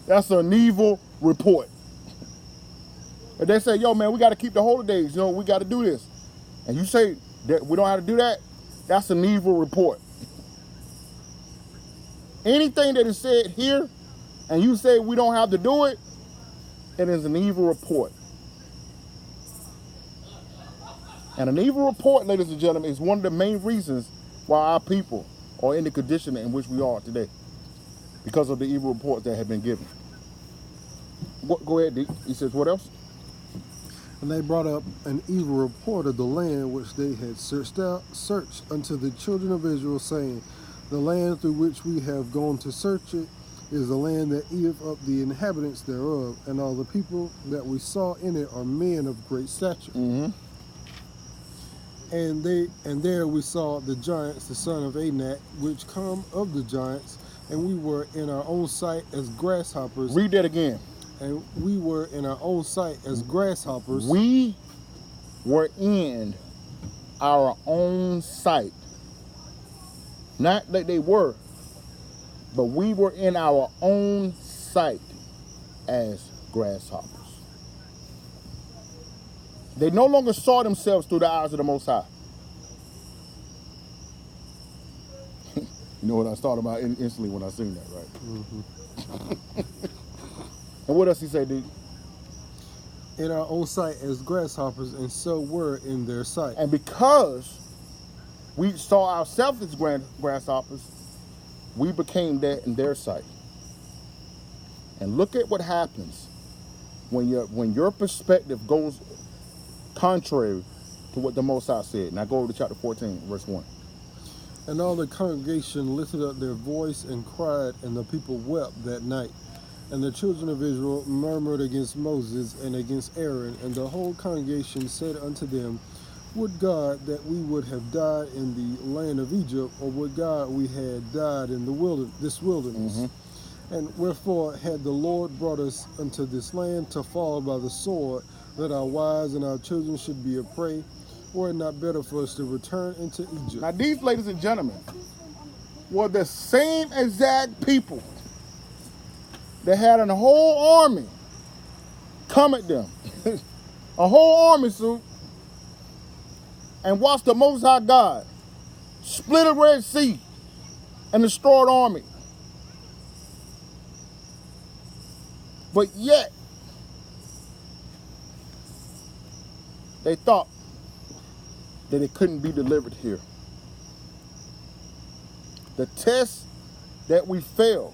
that's an evil report. If they say, yo, man, we got to keep the holy days, you know, we got to do this, and you say that we don't have to do that, that's an evil report. Anything that is said here, and you say we don't have to do it, it is an evil report. And an evil report, ladies and gentlemen, is one of the main reasons why our people are in the condition in which we are today, because of the evil reports that have been given. Go ahead, D. He says, what else? And they brought up an evil report of the land which they had searched unto the children of Israel, saying, the land through which we have gone to search it is the land that eateth up the inhabitants thereof, and all the people that we saw in it are men of great stature. Mm-hmm. And there we saw the giants, the son of Anak, which come of the giants, and we were in our own sight as grasshoppers. Read that again. And we were in our own sight as grasshoppers. We were in our own sight. Not that they were, but we were in our own sight as grasshoppers. They no longer saw themselves through the eyes of the Most High. You know what I thought about instantly when I seen that, right? Mm-hmm. And what else he say, dude? In our own sight as grasshoppers, and so were in their sight. And because we saw ourselves as grasshoppers, we became that in their sight. And look at what happens when your perspective goes contrary to what the Most High said. Now go over to chapter 14, verse 1. And all the congregation lifted up their voice and cried, and the people wept that night. And the children of Israel murmured against Moses and against Aaron, and the whole congregation said unto them, would God that we would have died in the land of Egypt, or would God we had died in this wilderness? Mm-hmm. And wherefore had the Lord brought us unto this land to fall by the sword, that our wives and our children should be a prey? Were it not better for us to return into Egypt? Now these, ladies and gentlemen, were the same exact people that had a whole army come at them, a whole army suit, and watch the Most High God split a Red Sea and destroy an army. But yet, they thought that it couldn't be delivered here. The tests that we fail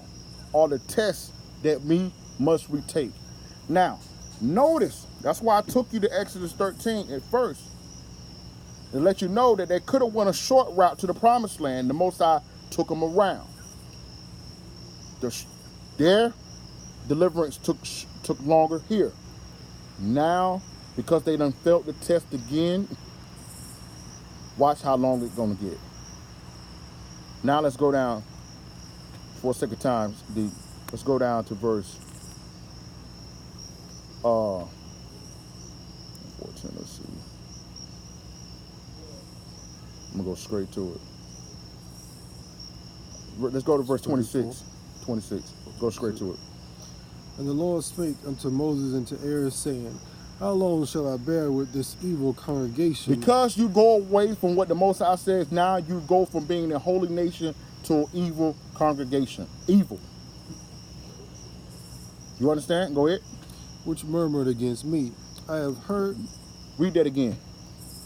are the tests that we must retake. Now, notice, that's why I took you to Exodus 13 at first, to let you know that they could have went a short route to the promised land. The Most High took them around. Their deliverance took longer here. Now, because they done felt the test again, watch how long it's gonna get. Now let's go down, for a second time, let's go down to verse 14, let's see. I'm gonna go straight to it. Let's go to verse 26. 26. Go straight to it. And the Lord spake unto Moses and to Aaron, saying, how long shall I bear with this evil congregation? Because you go away from what the Most High says, now you go from being a holy nation to an evil congregation. Evil. You understand? Go ahead. Which murmured against me. I have heard. Read that again.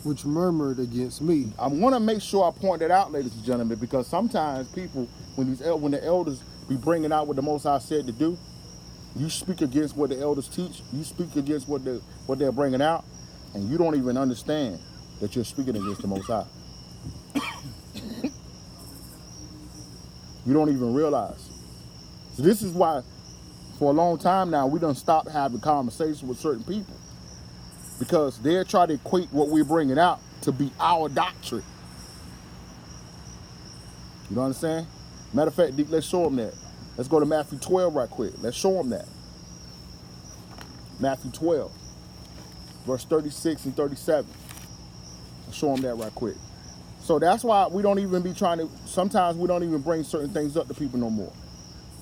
Which murmured against me. I want to make sure I point that out, ladies and gentlemen, because sometimes people, when the elders be bringing out what the Most High said to do, you speak against what the elders teach. You speak against what they're bringing out, and you don't even understand that you're speaking against the Most High. You don't even realize. So this is why, for a long time now, we done stopped having conversations with certain people, because they're trying to equate what we're bringing out to be our doctrine. You know what I'm saying? Matter of fact, let's show them that. Let's go to Matthew 12 right quick. Let's show them that. Matthew 12, verse 36 and 37. I'll show them that right quick. So that's why we don't even be trying to, sometimes we don't even bring certain things up to people no more.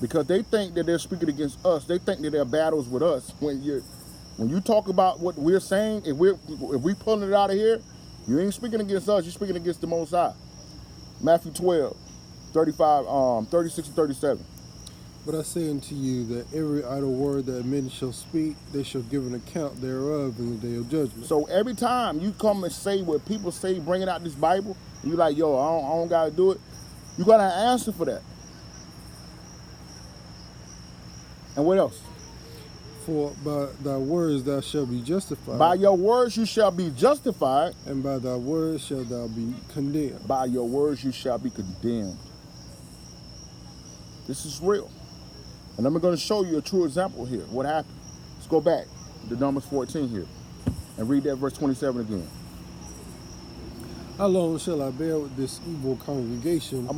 Because they think that they're speaking against us. They think that their battles with us. When you talk about what we're saying, if we pulling it out of here, you ain't speaking against us, you're speaking against the Most High. Matthew 12, 36 and 37. But I say unto you that every idle word that men shall speak, they shall give an account thereof in the day of judgment. So every time you come and say what people say, bringing out this Bible, and you're like, yo, I don't got to do it, you got to answer for that. And what else? For by thy words thou shalt be justified. By your words you shall be justified. And by thy words shalt thou be condemned. By your words you shall be condemned. This is real. And I'm going to show you a true example here. What happened? Let's go back to Numbers 14 here and read that verse 27 again. How long shall I bear with this evil congregation? How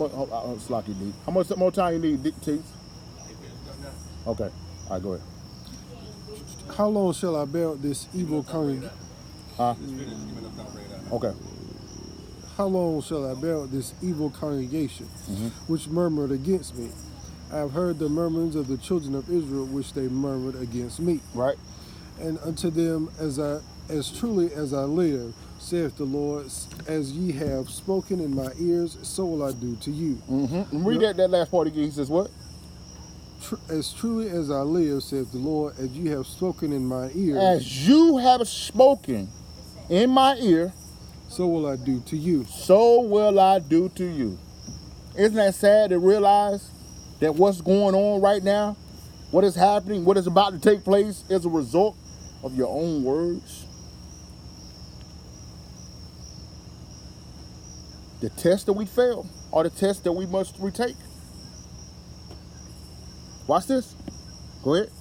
much more time you need, Teeth? Okay. All right, go ahead. How long shall I bear with this evil congregation? Okay. How long shall I bear with this evil congregation, which murmured against me? I have heard the murmurings of the children of Israel, which they murmured against me. Right. And unto them, as truly as I live, saith the Lord, as ye have spoken in my ears, so will I do to you. Read that last part again. He says what? As truly as I live, saith the Lord, as you have spoken in my ear. As you have spoken in my ear, so will I do to you. So will I do to you. Isn't that sad to realize that what's going on right now, what is happening, what is about to take place is a result of your own words? The test that we fail are the tests that we must retake. Watch this. Go ahead.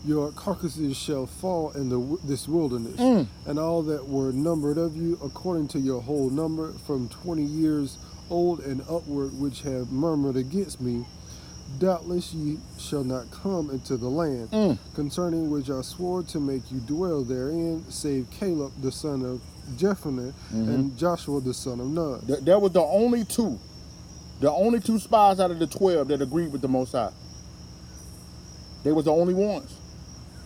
Your carcasses shall fall in this wilderness, and all that were numbered of you, according to your whole number, from 20 years old and upward, which have murmured against me, doubtless ye shall not come into the land, concerning which I swore to make you dwell therein, save Caleb the son of Jephunneh and Joshua the son of Nun. There was the only two spies out of the 12 that agreed with the Most High. They was the only ones.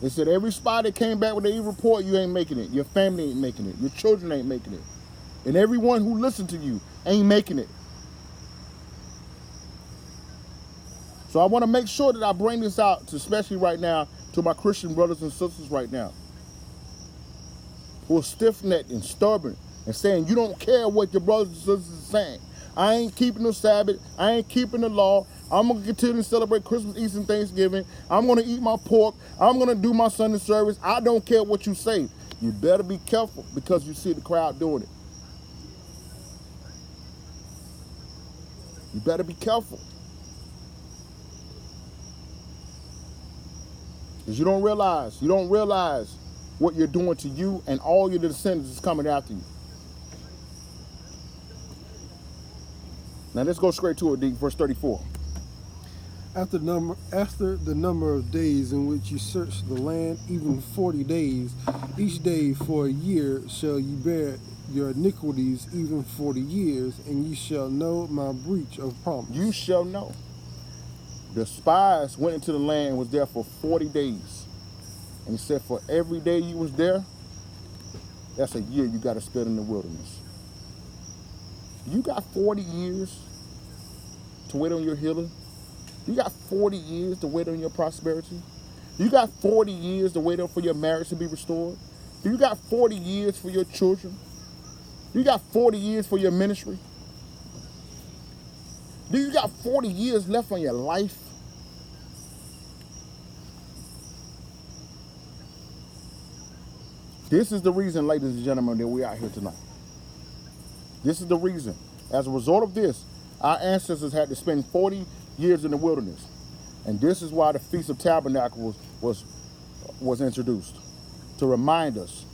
They said every spy that came back with an evil report, you ain't making it. Your family ain't making it. Your children ain't making it. And everyone who listened to you ain't making it. So I want to make sure that I bring this out, especially right now, to my Christian brothers and sisters right now, who are stiff-necked and stubborn and saying, you don't care what your brothers and sisters are saying. I ain't keeping the Sabbath. I ain't keeping the law. I'm going to continue to celebrate Christmas, Easter, and Thanksgiving. I'm going to eat my pork. I'm going to do my Sunday service. I don't care what you say. You better be careful because you see the crowd doing it. You better be careful. Because you don't realize what you're doing to you, and all your descendants is coming after you. Now let's go straight to it, verse 34. After the number of days in which you search the land, even 40 days, each day for a year shall ye bear your iniquities, even 40 years, and ye shall know my breach of promise. You shall know. The spies went into the land and was there for 40 days. And he said for every day you was there, that's a year you got to spend in the wilderness. You got 40 years to wait on your healing. You got 40 years to wait on your prosperity. You got 40 years to wait on for your marriage to be restored. You got 40 years for your children. You got 40 years for your ministry. You got 40 years left on your life. This is the reason, ladies and gentlemen, that we're out here tonight. This is the reason. As a result of this, our ancestors had to spend 40 years in the wilderness. And this is why the Feast of Tabernacles was introduced, to remind us.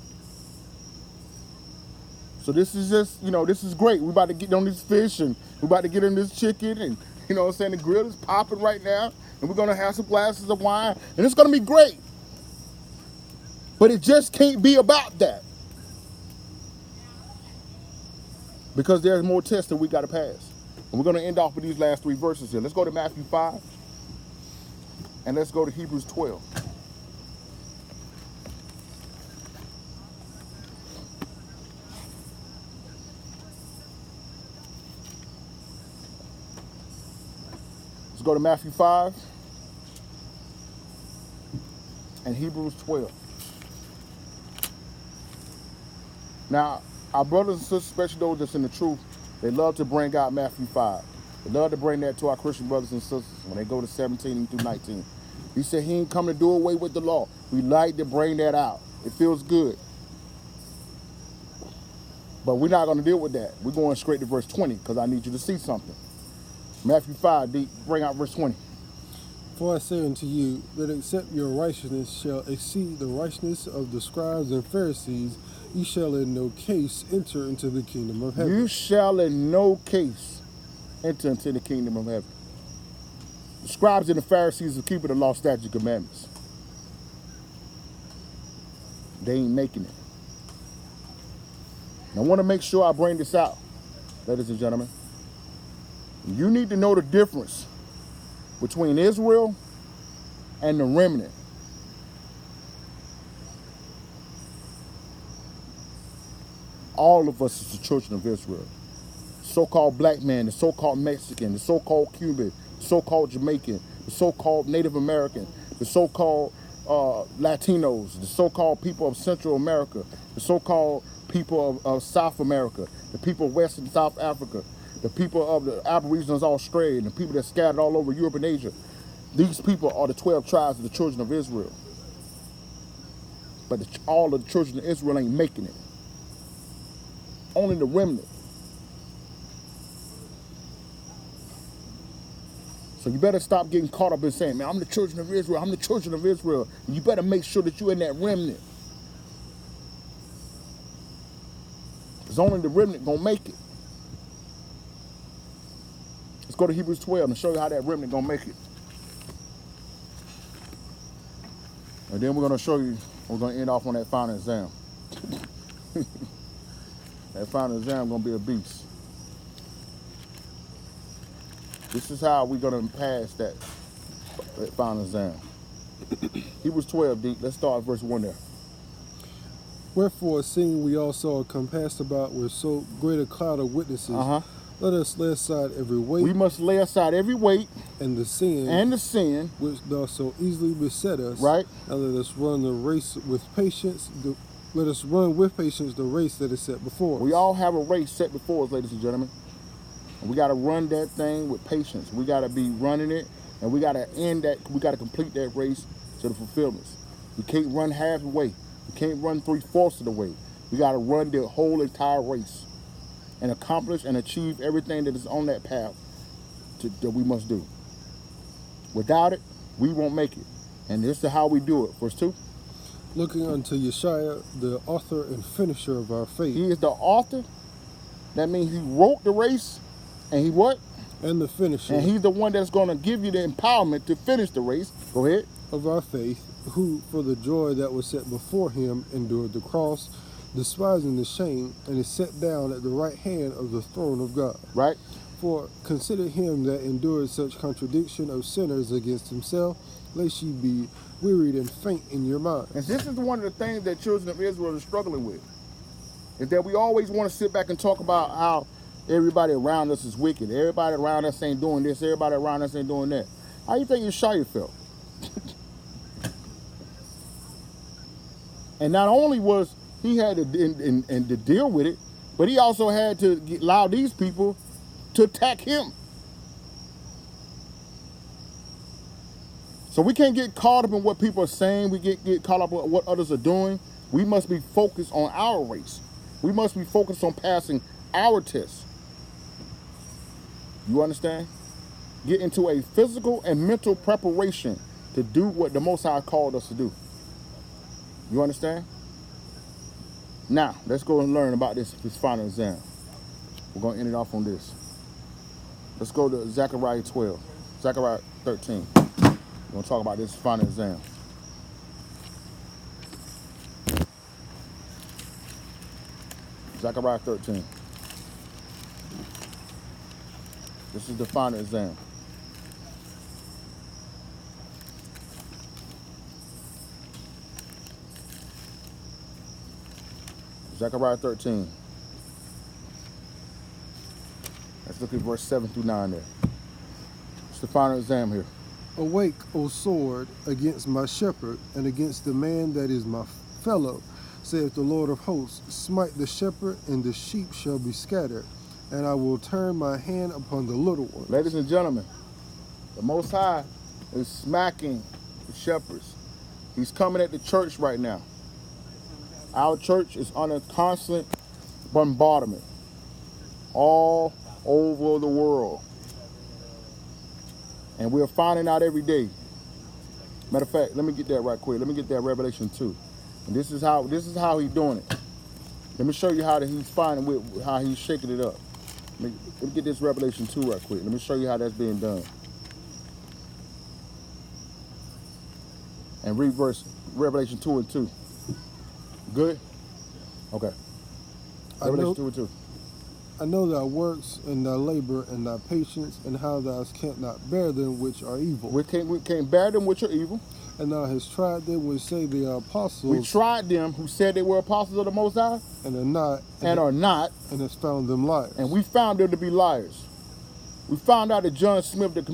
So this is just, this is great. We're about to get on this fish, and we're about to get in this chicken, and, what I'm saying, the grill is popping right now, and we're going to have some glasses of wine, and it's going to be great. But it just can't be about that. Because there's more tests that we got to pass. And we're going to end off with these last 3 verses here. Let's go to Matthew 5. And let's go to Hebrews 12. Let's go to Matthew 5 and Hebrews 12. Now, our brothers and sisters, especially those that's in the truth, they love to bring out Matthew 5. They love to bring that to our Christian brothers and sisters when they go to 17 through 19. He said he ain't come to do away with the law. We like to bring that out. It feels good. But we're not going to deal with that. We're going straight to verse 20 because I need you to see something. Matthew 5, bring out verse 20. For I say unto you, that except your righteousness shall exceed the righteousness of the scribes and Pharisees, ye shall in no case enter into the kingdom of heaven. You shall in no case enter into the kingdom of heaven. The scribes and the Pharisees are keeping the law, statutes, commandments. They ain't making it. And I want to make sure I bring this out, ladies and gentlemen. You need to know the difference between Israel and the remnant. All of us is the children of Israel. So-called black man, the so-called Mexican, the so-called Cuban, the so-called Jamaican, the so-called Native American, the so-called Latinos, the so-called people of Central America, the so-called people of South America, the people of West and South Africa, the people of the Aborigines of Australia, and the people that scattered all over Europe and Asia. These people are the 12 tribes of the children of Israel. But all of the children of Israel ain't making it. Only the remnant. So you better stop getting caught up in saying, man, I'm the children of Israel, I'm the children of Israel. And you better make sure that you're in that remnant. Because only the remnant gonna make it. Let's go to Hebrews 12 and show you how that remnant gonna make it. And then we're gonna show you, we're gonna end off on that final exam. That final exam gonna be a beast. This is how we're gonna pass that final exam. Hebrews 12, D. Let's start at verse 1 there. Wherefore, seeing we also are compassed about with so great a cloud of witnesses, let us lay aside every weight. We must lay aside every weight and the sin which doth so easily beset us. Right. And let us run the race with patience. Let us run with patience the race that is set before us. We all have a race set before us, ladies and gentlemen. And we got to run that thing with patience. We got to be running it, and we got to end that. We got to complete that race to the fulfillments. We can't run halfway. We can't run 3/4 of the way. We got to run the whole entire race and accomplish and achieve everything that is on that path that we must do. Without it, we won't make it. And this is how we do it. Verse 2. Looking unto Yeshua, the author and finisher of our faith. He is the author. That means he wrote the race. And he what? And the finisher. And he's the one that's going to give you the empowerment to finish the race. Go ahead. Of our faith, who for the joy that was set before him endured the cross, despising the shame, and is set down at the right hand of the throne of God. Right. For consider him that endured such contradiction of sinners against himself, lest ye be wearied and faint in your mind. And this is one of the things that children of Israel are struggling with. Is that we always want to sit back and talk about how everybody around us is wicked. Everybody around us ain't doing this. Everybody around us ain't doing that. How you think Yeshua felt? And not only was he had to to deal with it, but he also had to allow these people to attack him. So we can't get caught up in what people are saying. We get caught up in what others are doing. We must be focused on our race. We must be focused on passing our tests. You understand? Get into a physical and mental preparation to do what the Most High called us to do. You understand? Now, let's go and learn about this final exam. We're going to end it off on this. Let's go to Zechariah 12, Zechariah 13. We're going to talk about this final exam. Zechariah 13. This is the final exam. Zechariah 13. Let's look at verse 7 through 9 there. It's the final exam here. Awake, O sword, against my shepherd, and against the man that is my fellow, saith the Lord of hosts. Smite the shepherd, and the sheep shall be scattered, and I will turn my hand upon the little ones. Ladies and gentlemen, the Most High is smacking the shepherds. He's coming at the church right now. Our church is under constant bombardment all over the world. And we're finding out every day. Matter of fact, let me get that right quick. Let me get that Revelation 2. And this is how he's doing it. Let me show you how he's finding how he's shaking it up. Let me get this Revelation 2 right quick. Let me show you how that's being done. And read Revelation 2 and 2. Good? Okay. Revelation 2 and 2. I know thy works and thy labor and thy patience, and how thou canst not bear them which are evil. We can't bear them which are evil. And thou hast tried them which say they are apostles. We tried them who said they were apostles of the Most High. And are not. And hast found them liars. And we found them to be liars. We found out that John Smith that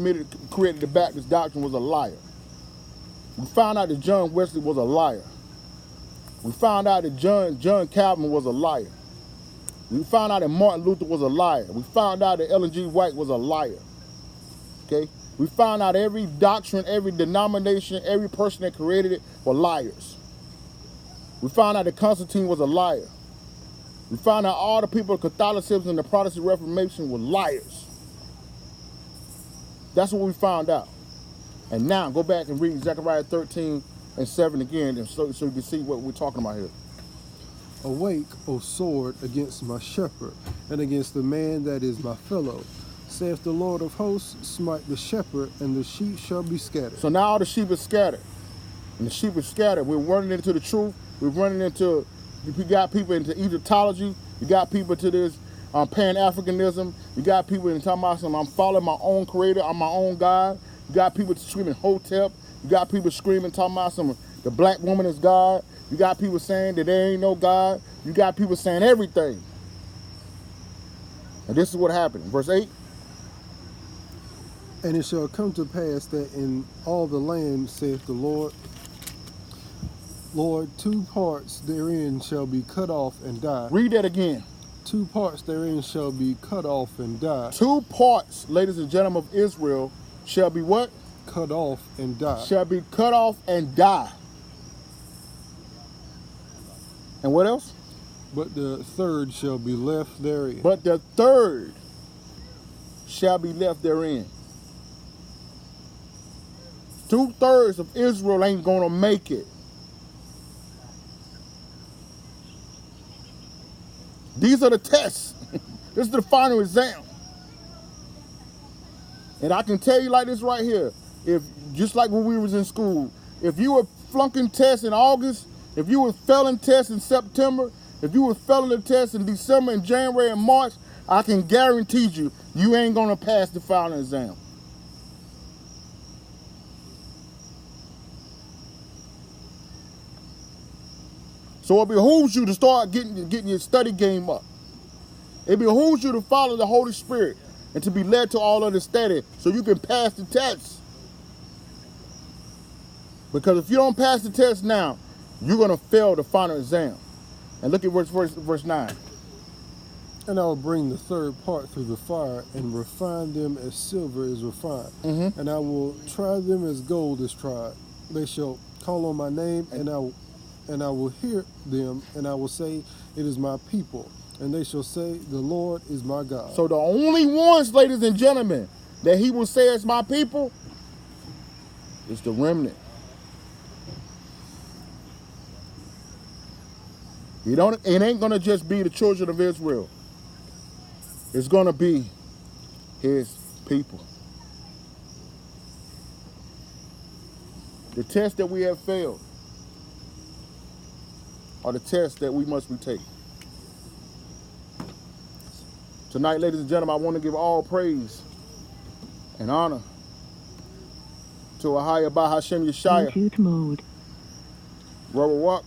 created the Baptist doctrine was a liar. We found out that John Wesley was a liar. We found out that John Calvin was a liar. We found out that Martin Luther was a liar. We found out that Ellen G. White was a liar. Okay? We found out every doctrine, every denomination, every person that created it were liars. We found out that Constantine was a liar. We found out all the people of Catholicism and the Protestant Reformation were liars. That's what we found out. And now go back and read Zechariah 13 and 7 again, and so you can see what we're talking about here. Awake, O sword, against my shepherd, and against the man that is my fellow. Saith the Lord of hosts, smite the shepherd, and the sheep shall be scattered. So now all the sheep is scattered. And the sheep is scattered. We're running into the truth. We're running into, you got people into Egyptology. You got people to this Pan-Africanism. You got people in talking about I'm following my own creator. I'm my own God. You got people screaming Hotep. You got people screaming, talking about the black woman is God. You got people saying that there ain't no God. You got people saying everything. And this is what happened. Verse 8. And it shall come to pass that in all the land, saith the Lord, 2 parts therein shall be cut off and die. Read that again. 2 parts therein shall be cut off and die. 2 parts, ladies and gentlemen of Israel, shall be what? Cut off and die. Shall be cut off and die. And what else? But the third shall be left therein. But the third shall be left therein. 2/3 of Israel ain't gonna make it. These are the tests. This is the final exam. And I can tell you like this right here. If just like when we was in school, if you were flunking tests in August, if you were failing tests in September, if you were failing the tests in December and January and March, I can guarantee you, you ain't gonna pass the final exam. So it behooves you to start getting your study game up. It behooves you to follow the Holy Spirit and to be led to all understanding so you can pass the test. Because if you don't pass the test now, you're going to fail the final exam. And look at verse 9. And I will bring the third part through the fire and refine them as silver is refined. Mm-hmm. And I will try them as gold is tried. They shall call on my name, and I will hear them, and I will say, it is my people. And they shall say, the Lord is my God. So the only ones, ladies and gentlemen, that he will say is my people is the remnant. It ain't going to just be the children of Israel. It's going to be his people. The tests that we have failed are the tests that we must be taking. Tonight, ladies and gentlemen, I want to give all praise and honor to Ahaya Bahashem Yeshaya. Bluetooth mode. Robert Walk.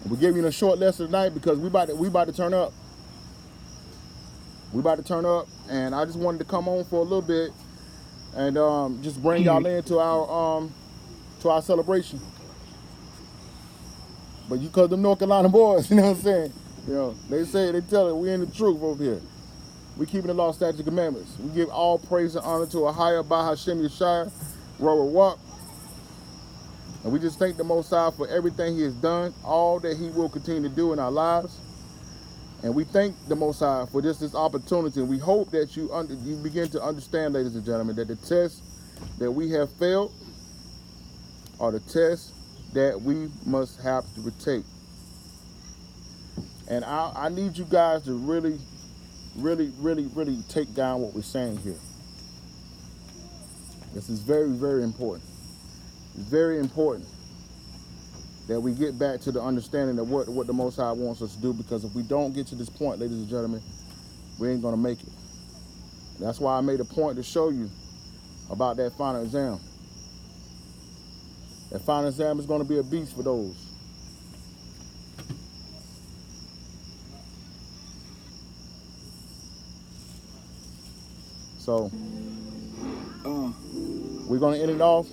We're giving you a short lesson tonight because we about to turn up. We about to turn up, and I just wanted to come on for a little bit and just bring y'all into our celebration. But you cause them North Carolina boys, you know what I'm saying? You know, they tell it, we in the truth over here. We keeping the law, statutes, and commandments. We give all praise and honor to Ahaya Bahashem Yeshaya, Robert Walk. And we just thank the Most High for everything he has done, all that he will continue to do in our lives. And we thank the Most High for just this opportunity. And we hope that you begin to understand, ladies and gentlemen, that the tests that we have failed are the tests that we must have to retake. And I need you guys to really take down what we're saying here. This is very, very important. It's very important that we get back to the understanding of what the Most High wants us to do, because if we don't get to this point, ladies and gentlemen, we ain't gonna make it. That's why I made a point to show you about that final exam. That final exam is gonna be a beast for those. So, we're gonna end it off.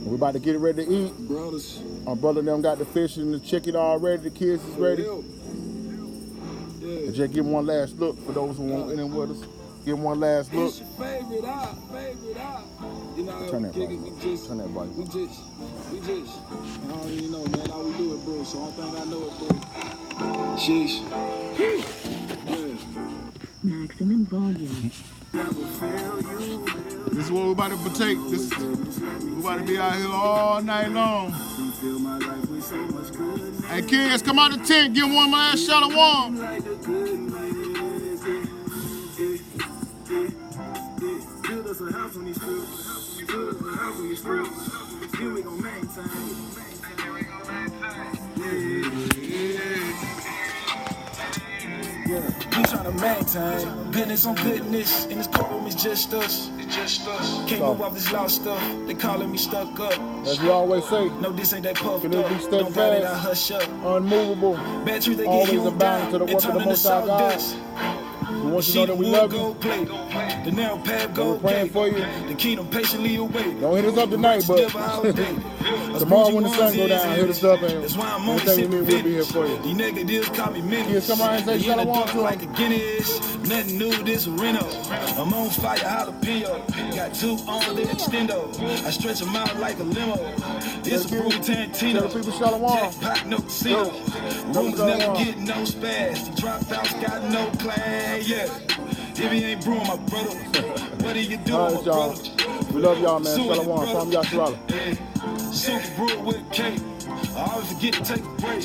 We're about to get it ready to eat. Brothers. Our brother them got the fish and the chicken all ready. The kids is ready. Yeah. Just give one last look for those who won't in with us. Give one last look. It's your favorite eye. You know, Turn that Turn that volume. we just, I don't even know, man. All we do it, bro. So I don't think I know it, bro. Sheesh. Yeah. Maximum volume. This is what we're about to partake. We're about to be out here all night long. Hey kids, come out the tent, give one last shot of warm. We tryna maintain goodness on goodness, and this courtroom is just us. Can't move off this loud stuff. They calling me stuck up. As we always say, no, this ain't that puffed up. Be steadfast, I hush up. unmovable, always abound to the work of the Most High God. We want you to know that we love you. The narrow path we're praying for you. The kingdom patiently await. Don't hit us up tonight, but tomorrow when the sun go down, hit us up and everything we'll be here for you. These negatives copy me. Kids, come around and say shalom to like a Guinness. Nothing new, this Reno. I'm on fire, jalapeno. Got two on the extendo. I stretch them out like a limo. It's a brutal Tarantino. Tell the people shalom. Jackpot, no casino. Rooms never get no spaz. The dropouts got no class. Yeah. If he ain't brewing, my brother, what do you do, all right, y'all. We love y'all, man. Shalom. From Yasharala. Super brew with a cake. I always forget to take a break.